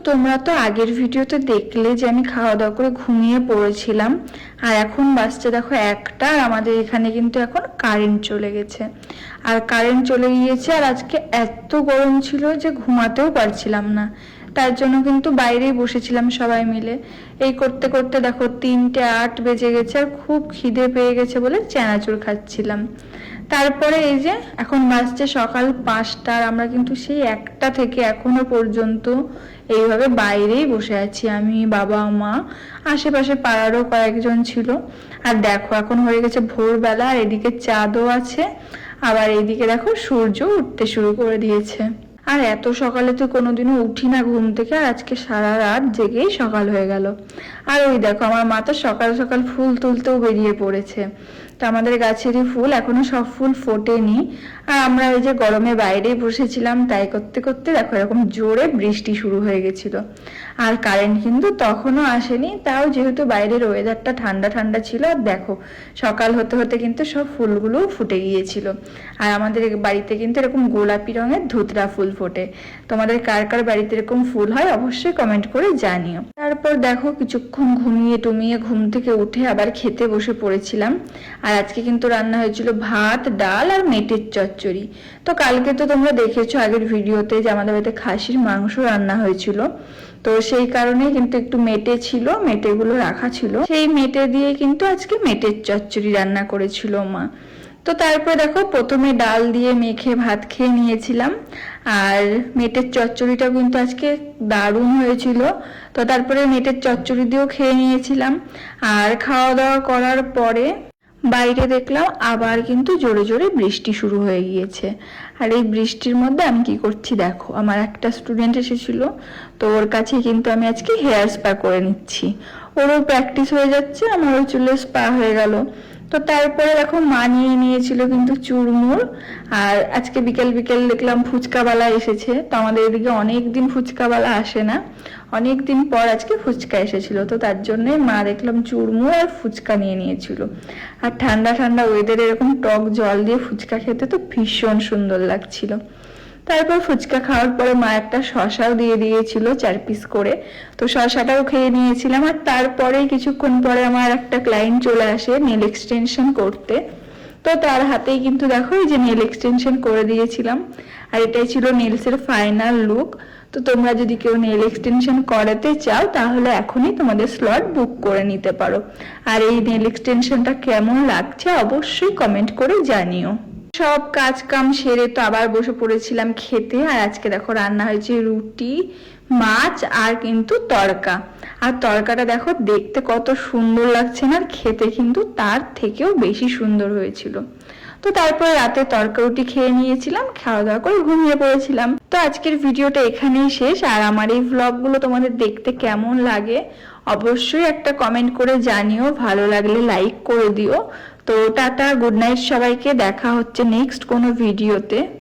তোমরা তো আগের ভিডিওতে দেখলে যে আমি খাওয়া দাওয়া করে ঘুমিয়ে পড়েছিলাম, আর এখন বাজছে দেখো 1টা, আর আমাদের এখানে কিন্তু এখন কারেন্ট চলে গেছে। আর কারেন্ট চলে গিয়েছে, আর আজকে এত গরম ছিল যে ঘুমাতেও পারছিলাম না। তার জন্য কিন্তু বাইরেই বসেছিলাম সবাই মিলে। এই করতে করতে দেখো 3টে 8 বেজে গেছে, আর খুব খিদে পেয়ে গেছে বলে চানাচুর খাচ্ছিলাম। তারপরে এই যে এখন বাজছে সকাল 5টা, আর আমরা কিন্তু সেই 1টা থেকে এখনো পর্যন্ত এইভাবে বাইরেই বসে আছি, আমি, বাবা, মা, আশেপাশে পাড়ারও কয়েকজন ছিল। আর দেখো এখন হয়ে গেছে ভোরবেলা, আর এদিকে চাঁদও আছে, আবার এইদিকে দেখো সূর্য উঠতে শুরু করে দিয়েছে। আর এত সকালে তো কোনোদিনও উঠি না ঘুম থেকে, আর আজকে সারা রাত জেগেই সকাল হয়ে গেল। আর ওই দেখো আমার মা তো সকাল সকাল ফুল তুলতেও বেরিয়ে পড়েছে। তো আমাদের গাছেরই ফুল, এখনো সব ফুল ফোটেনি। আর আমরা ওই যে গরমে বাইরেই বসেছিলাম, তাই করতে করতে দেখো এরকম জোরে বৃষ্টি শুরু হয়ে গেছিল। আর কারেন্ট কিন্তু তখনও আসেনি, তাও যেহেতু বাইরের ওয়েদারটা ঠান্ডা ঠান্ডা ছিল, আর দেখো সকাল হতে হতে কিন্তু সব ফুলগুলো ফুটে গিয়েছিল। আর আমাদের বাড়িতে কিন্তু এরকম গোলাপি রঙের ধুতরা ফুল ফোটে। তোমাদের কার কার বাড়িতে এরকম ফুল হয় অবশ্যই কমেন্ট করে জানিও। তারপর দেখো কিছুক্ষণ ঘুমিয়ে টুমিয়ে ঘুম থেকে উঠে আবার খেতে বসে পড়েছিলাম। আর আজকে কিন্তু রান্না হয়েছিল ভাত, ডাল আর মেটের চচ্চড়ি। তো কালকে তো তোমরা দেখেছো আগের ভিডিওতে যে আমাদের বাড়িতে খাসির মাংস রান্না হয়েছিল, তো সেই কারণে কিন্তু একটু মেটে ছিল, মেটেগুলো রাখা ছিল, সেই মেটে দিয়ে কিন্তু আজকে মেটের চচ্চড়ি রান্না করেছিল মা। তো তারপরে দেখো প্রথমে ডাল দিয়ে মেখে ভাত খেয়ে নিয়েছিলাম, আর মেটের চচ্চড়িটা কিন্তু আজকে দারুণ হয়েছিল। তো তারপরে মেটের চচ্চড়ি দিয়েও খেয়ে নিয়েছিলাম। আর খাওয়া দাওয়া করার পরে বাইরে দেখলাম আবার কিন্তু জোরে জোরে বৃষ্টি শুরু হয়ে গিয়েছে। আর এই বৃষ্টির মধ্যে আমি কি করছি দেখো, আমার একটা স্টুডেন্ট এসেছিল, তো ওর কাছে কিন্তু আমি আজকে হেয়ার স্পা করে নিচ্ছি। ওরও প্র্যাকটিস হয়ে যাচ্ছে, আমারও চুলে স্পা হয়ে গেল। তো তারপরে দেখো মা নিয়ে নিয়েছিল কিন্তু চুরমুর। আর আজকে বিকেল বিকেল দেখলাম ফুচকাওয়ালা এসেছে, তো আমাদের এদিকে অনেকদিন ফুচকাওয়ালা আসে না, অনেকদিন পর আজকে ফুচকা এসেছিল। তো তার জন্যে মা দেখলাম চুরমুর আর ফুচকা নিয়ে নিয়েছিল। আর ঠান্ডা ঠান্ডা ওয়েদারে এরকম টক জল দিয়ে ফুচকা খেতে তো ভীষণ সুন্দর লাগছিল। তারপর ফুচকা খাওয়ার পরে মা একটা শশাও দিয়ে দিয়েছিল 4 পিস করে, তো শশাটাও খেয়ে নিয়েছিলাম। আর তারপরে কিছুক্ষণ পরে আমার একটা ক্লায়েন্ট চলে আসে নেল এক্সটেনশন করতে, তো তার হাতেই কিন্তু দেখো এই যে নেল এক্সটেনশন করে দিয়েছিলাম। আর এটাই ছিল নেলসের ফাইনাল লুক। তো তোমরা যদি কেউ নেল এক্সটেনশন করাতে চাও তাহলে এখনই তোমাদের স্লট বুক করে নিতে পারো। আর এই নেল এক্সটেনশনটা কেমন লাগছে অবশ্যই কমেন্ট করে জানিও। সব কাজ কাম সেরে তো আবার বসে পড়েছিলাম খেতে। আর আজকে দেখো রান্না হয়েছে রুটি, মাছ আর কিন্তু তড়কা। আর তড়কাটা দেখো দেখতে কত সুন্দর লাগছে না, আর খেতে কিন্তু তার থেকেও বেশি সুন্দর হয়েছিল। তো তারপর রাতে তড়কা রুটি খেয়ে নিয়েছিলাম, খাওয়া দাওয়া করে ঘুমিয়ে পড়েছিলাম। তো আজকের ভিডিওটা এখানেই শেষ। আর আমার এই ভ্লগগুলো তোমাদের দেখতে কেমন লাগে অবশ্যই একটা কমেন্ট করে জানিও, ভালো লাগলে লাইক করে দিও। তো টাটা, গুড নাইট সবাইকে, দেখা হচ্ছে নেক্সট কোনো ভিডিওতে।